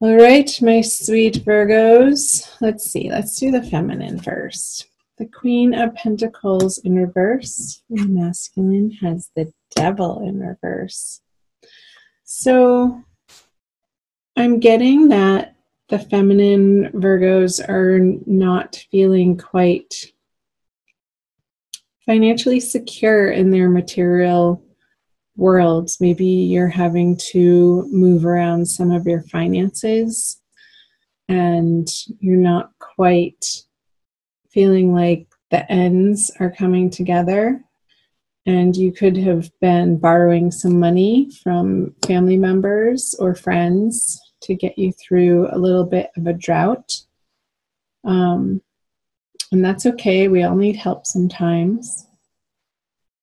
All right, my sweet Virgos. Let's see. Let's do the feminine first. The Queen of Pentacles in reverse. And the masculine has the Devil in reverse. So I'm getting that the feminine Virgos are not feeling quite financially secure in their material worlds. Maybe you're having to move around some of your finances and you're not quite feeling like the ends are coming together. And you could have been borrowing some money from family members or friends to get you through a little bit of a drought. And that's okay. We all need help sometimes.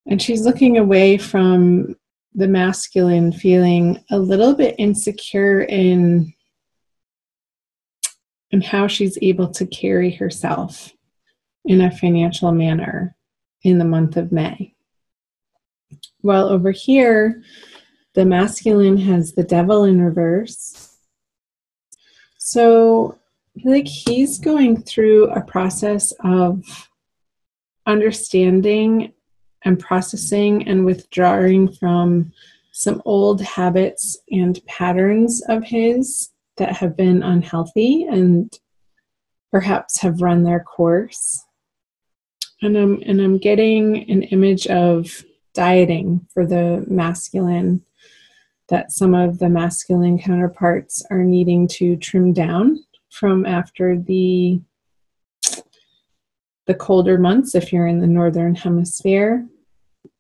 And she's looking away from the masculine, feeling a little bit insecure in how she's able to carry herself in a financial manner in the month of May. While over here, the masculine has the Devil in reverse. So I feel like he's going through a process of understanding and processing and withdrawing from some old habits and patterns of his that have been unhealthy and perhaps have run their course. And I'm getting an image of dieting for the masculine, that some of the masculine counterparts are needing to trim down from after the colder months if you're in the northern hemisphere,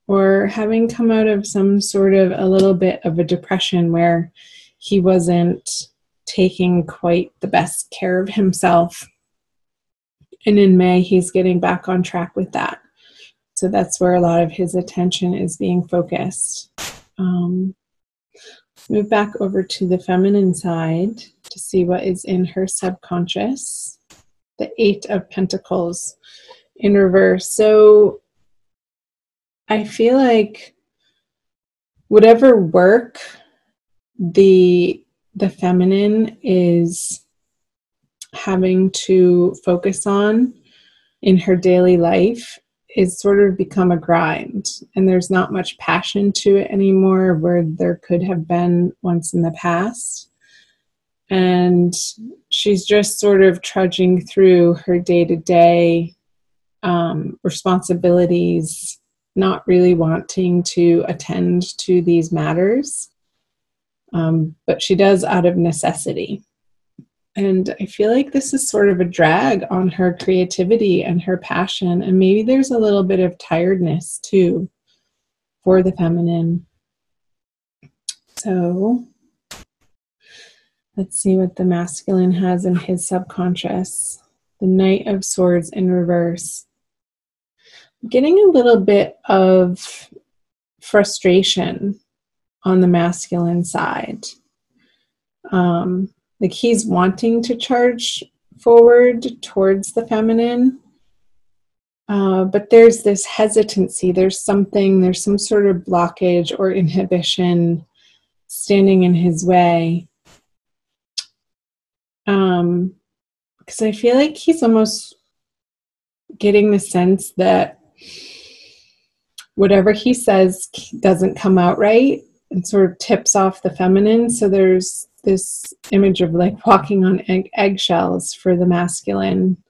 or having come out of some sort of a little bit of a depression where he wasn't taking quite the best care of himself. And in May, he's getting back on track with that. So that's where a lot of his attention is being focused. Move back over to the feminine side to see what is in her subconscious. The Eight of Pentacles in reverse. So I feel like whatever work the feminine is having to focus on in her daily life is sort of become a grind, and there's not much passion to it anymore where there could have been once in the past. And she's just sort of trudging through her day-to-day responsibilities, not really wanting to attend to these matters, but she does out of necessity. And I feel like this is sort of a drag on her creativity and her passion. And maybe there's a little bit of tiredness too for the feminine. So let's see what the masculine has in his subconscious. The Knight of Swords in reverse. I'm getting a little bit of frustration on the masculine side. Like he's wanting to charge forward towards the feminine, but there's this hesitancy. There's some sort of blockage or inhibition standing in his way. Because I feel like he's almost getting the sense that whatever he says doesn't come out right and sort of tips off the feminine. So there's this image of like walking on eggshells for the masculine,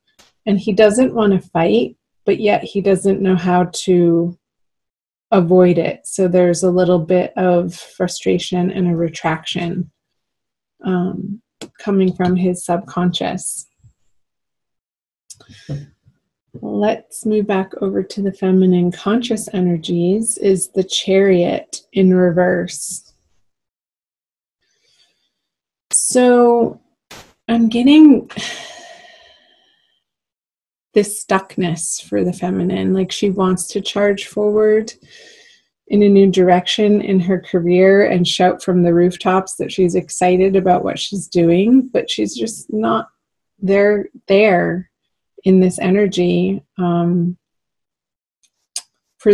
and he doesn't want to fight, but yet he doesn't know how to avoid it. So there's a little bit of frustration and a retraction coming from his subconscious. Let's move back over to the feminine conscious energies. Is the Chariot in reverse. So I'm getting this stuckness for the feminine, like she wants to charge forward in a new direction in her career and shout from the rooftops that she's excited about what she's doing, but she's just not there in this energy for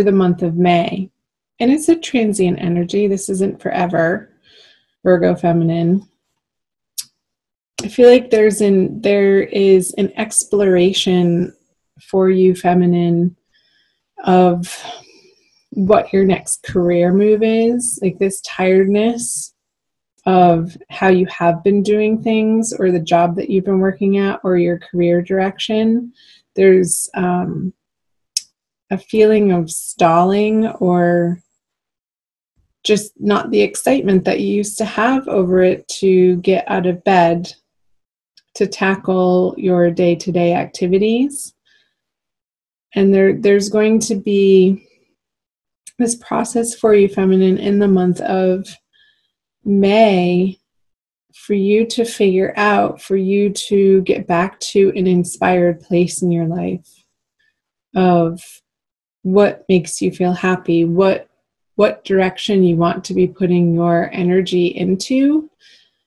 the month of May. And it's a transient energy. This isn't forever, Virgo feminine. I feel like there is an exploration for you, feminine, of what your next career move is, like this tiredness of how you have been doing things, or the job that you've been working at, or your career direction. There's a feeling of stalling, or just not the excitement that you used to have over it to get out of bed to tackle your day-to-day activities. And there's going to be this process for you, feminine, in the month of May, for you to figure out, for you to get back to an inspired place in your life of what makes you feel happy, what direction you want to be putting your energy into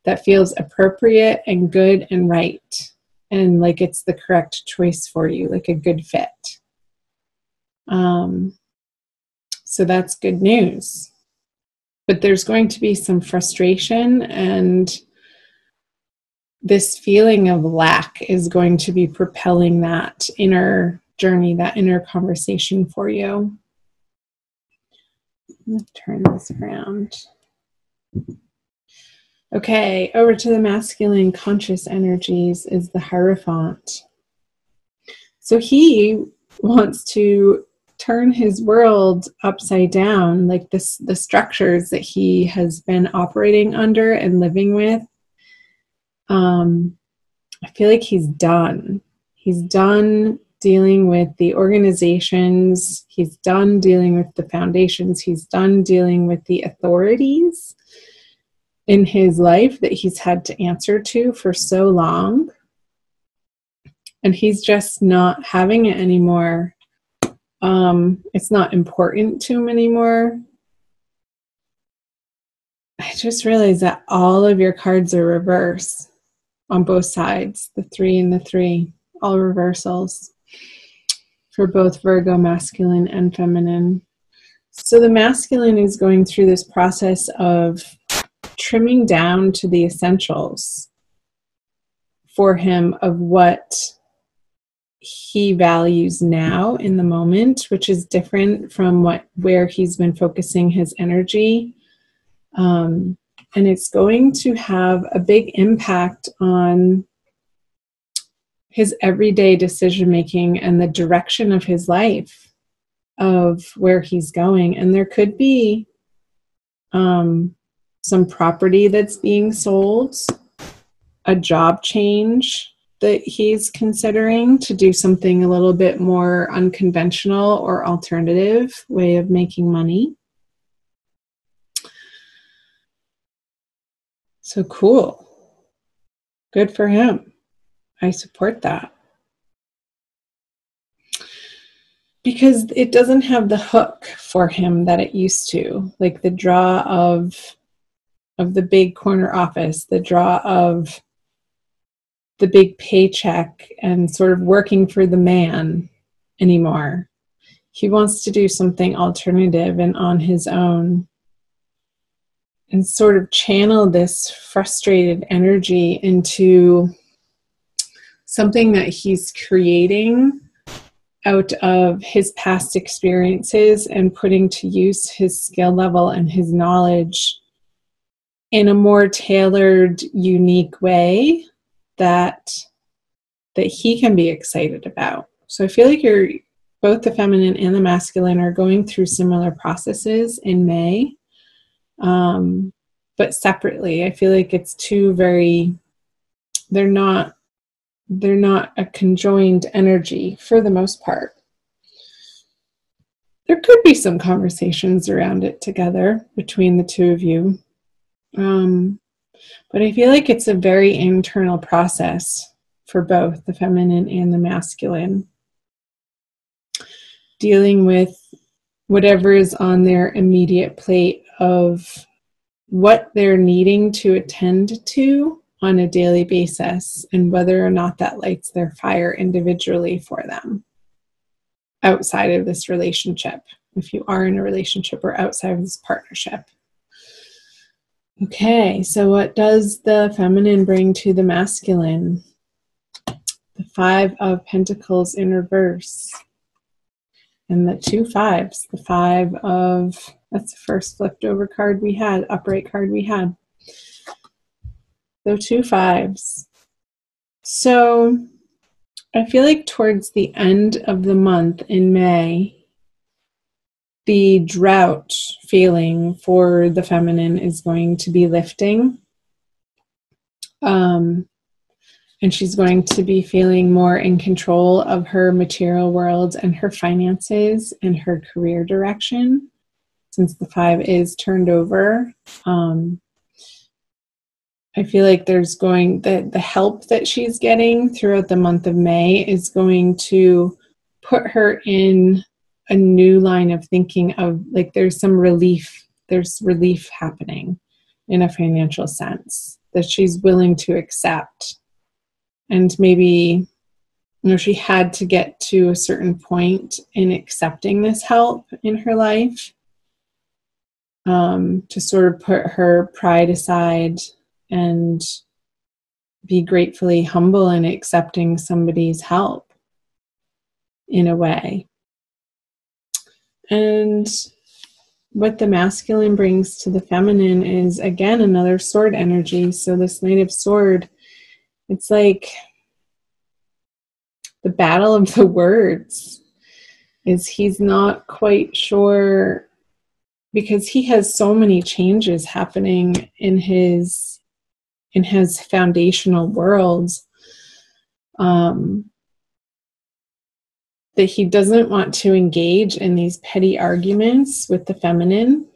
that feels appropriate and good and right, and like it's the correct choice for you, like a good fit. So that's good news. But there's going to be some frustration, and this feeling of lack is going to be propelling that inner journey, that inner conversation for you. I'm going to turn this around. Okay, over to the masculine conscious energies is the Hierophant. So he wants to turn his world upside down, like the structures that he has been operating under and living with. I feel like he's done. He's done dealing with the organizations. He's done dealing with the foundations. He's done dealing with the authorities in his life that he's had to answer to for so long. And he's just not having it anymore. It's not important to him anymore. I just realized that all of your cards are reverse on both sides, the 3 and the 3, all reversals for both Virgo masculine and feminine. So the masculine is going through this process of trimming down to the essentials for him of what he values now in the moment, which is different from where he's been focusing his energy. And it's going to have a big impact on his everyday decision making and the direction of his life, of where he's going. And there could be some property that's being sold, a job change that he's considering to do something a little bit more unconventional or alternative way of making money. So cool. Good for him. I support that. Because it doesn't have the hook for him that it used to. Like the draw of the big corner office, the draw of the big paycheck and sort of working for the man anymore. He wants to do something alternative and on his own, and sort of channel this frustrated energy into something that he's creating out of his past experiences and putting to use his skill level and his knowledge in a more tailored, unique way that he can be excited about. So I feel like both the feminine and the masculine are going through similar processes in May. But separately. I feel like it's they're not a conjoined energy for the most part. There could be some conversations around it together between the two of you. But I feel like it's a very internal process for both the feminine and the masculine, dealing with whatever is on their immediate plate of what they're needing to attend to on a daily basis, and whether or not that lights their fire individually for them outside of this relationship, if you are in a relationship, or outside of this partnership. Okay, so what does the feminine bring to the masculine? The Five of Pentacles in reverse. And the two fives. The Five of, that's the first flipped over card we had, upright card we had. So two fives. So I feel like towards the end of the month in May, the drought feeling for the feminine is going to be lifting. And she's going to be feeling more in control of her material world and her finances and her career direction, since the five is turned over. I feel like there's going, the help that she's getting throughout the month of May is going to put her in a new line of thinking of, like, there's relief happening in a financial sense that she's willing to accept. And maybe, she had to get to a certain point in accepting this help in her life, to sort of put her pride aside and be gratefully humble in accepting somebody's help in a way. And what the masculine brings to the feminine is, again, another sword energy. So this Knight of Sword, it's like the battle of the words. Is he's not quite sure, because he has so many changes happening in his foundational worlds, that he doesn't want to engage in these petty arguments with the feminine.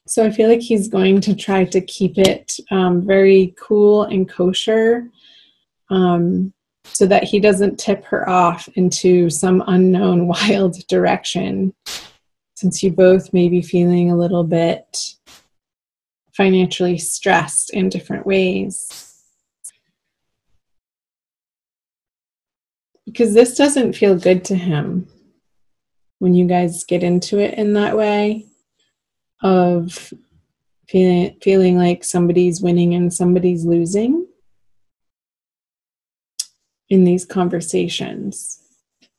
So I feel like he's going to try to keep it very cool and kosher, so that he doesn't tip her off into some unknown wild direction, since you both may be feeling a little bit financially stressed in different ways. Because this doesn't feel good to him when you guys get into it in that way of feeling like somebody's winning and somebody's losing in these conversations.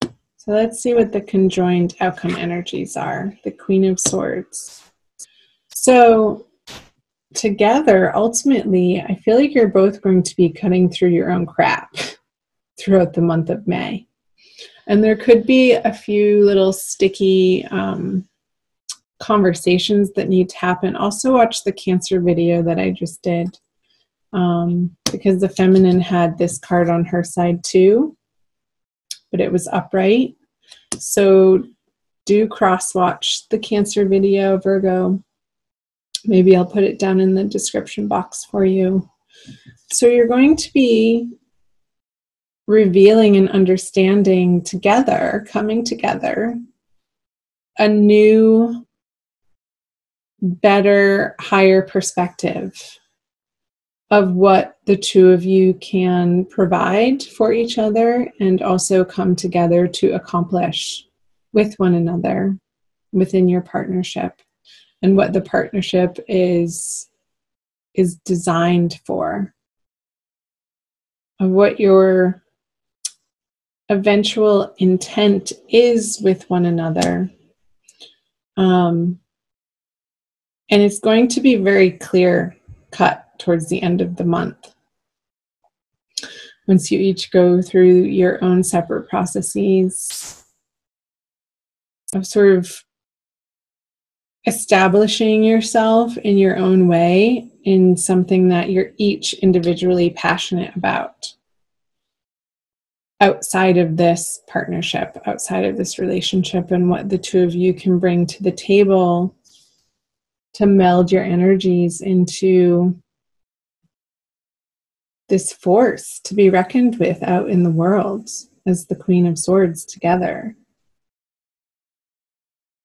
So let's see what the conjoined outcome energies are. The Queen of Swords. So together, ultimately, I feel like you're both going to be cutting through your own crap throughout the month of May. And there could be a few little sticky conversations that need to happen. Also watch the Cancer video that I just did, because the feminine had this card on her side too, but it was upright. So do cross-watch the Cancer video, Virgo. Maybe I'll put it down in the description box for you. So you're going to be revealing and understanding together, coming together, a new, better, higher perspective of what the two of you can provide for each other, and also come together to accomplish with one another within your partnership, and what the partnership is designed for, of what your eventual intent is with one another. And it's going to be very clear cut towards the end of the month, once you each go through your own separate processes of sort of establishing yourself in your own way in something that you're each individually passionate about, outside of this partnership, outside of this relationship, and what the two of you can bring to the table to meld your energies into this force to be reckoned with out in the world as the Queen of Swords together.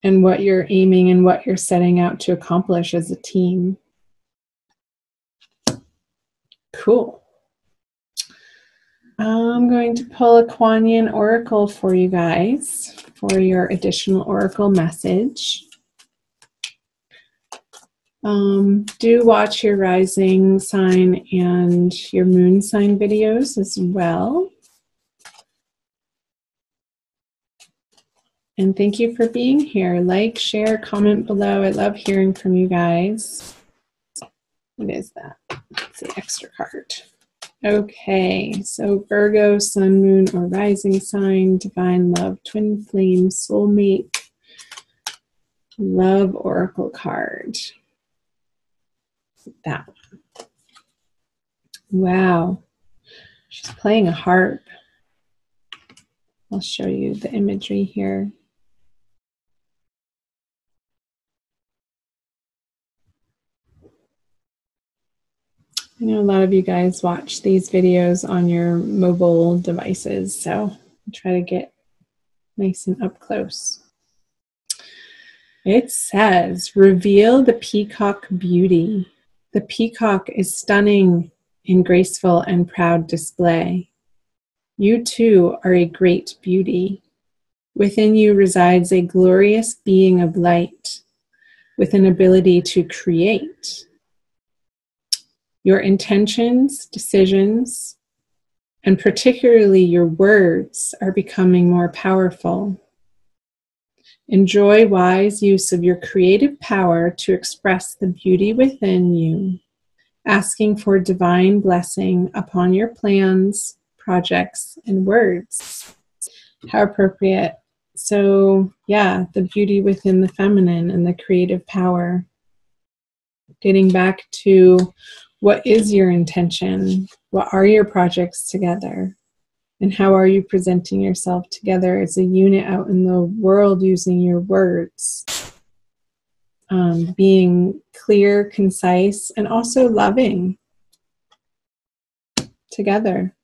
And what you're aiming and what you're setting out to accomplish as a team. Cool. I'm going to pull a Kuan Yin Oracle for you guys for your additional Oracle message. Do watch your rising sign and your moon sign videos as well. And thank you for being here. Like, share, comment below. I love hearing from you guys. What is that? It's the extra card. Okay, so Virgo, sun, moon, or rising sign, divine love, twin flame, soulmate, love oracle card. That one. Wow. She's playing a harp. I'll show you the imagery here. I know a lot of you guys watch these videos on your mobile devices, so I'll try to get nice and up close. It says, reveal the peacock beauty. The peacock is stunning in graceful and proud display. You too are a great beauty. Within you resides a glorious being of light with an ability to create. Your intentions, decisions, and particularly your words are becoming more powerful. Enjoy wise use of your creative power to express the beauty within you, asking for divine blessing upon your plans, projects, and words. How appropriate. So, yeah, the beauty within the feminine and the creative power. Getting back to what is your intention? What are your projects together? And how are you presenting yourself together as a unit out in the world using your words? Being clear, concise, and also loving together.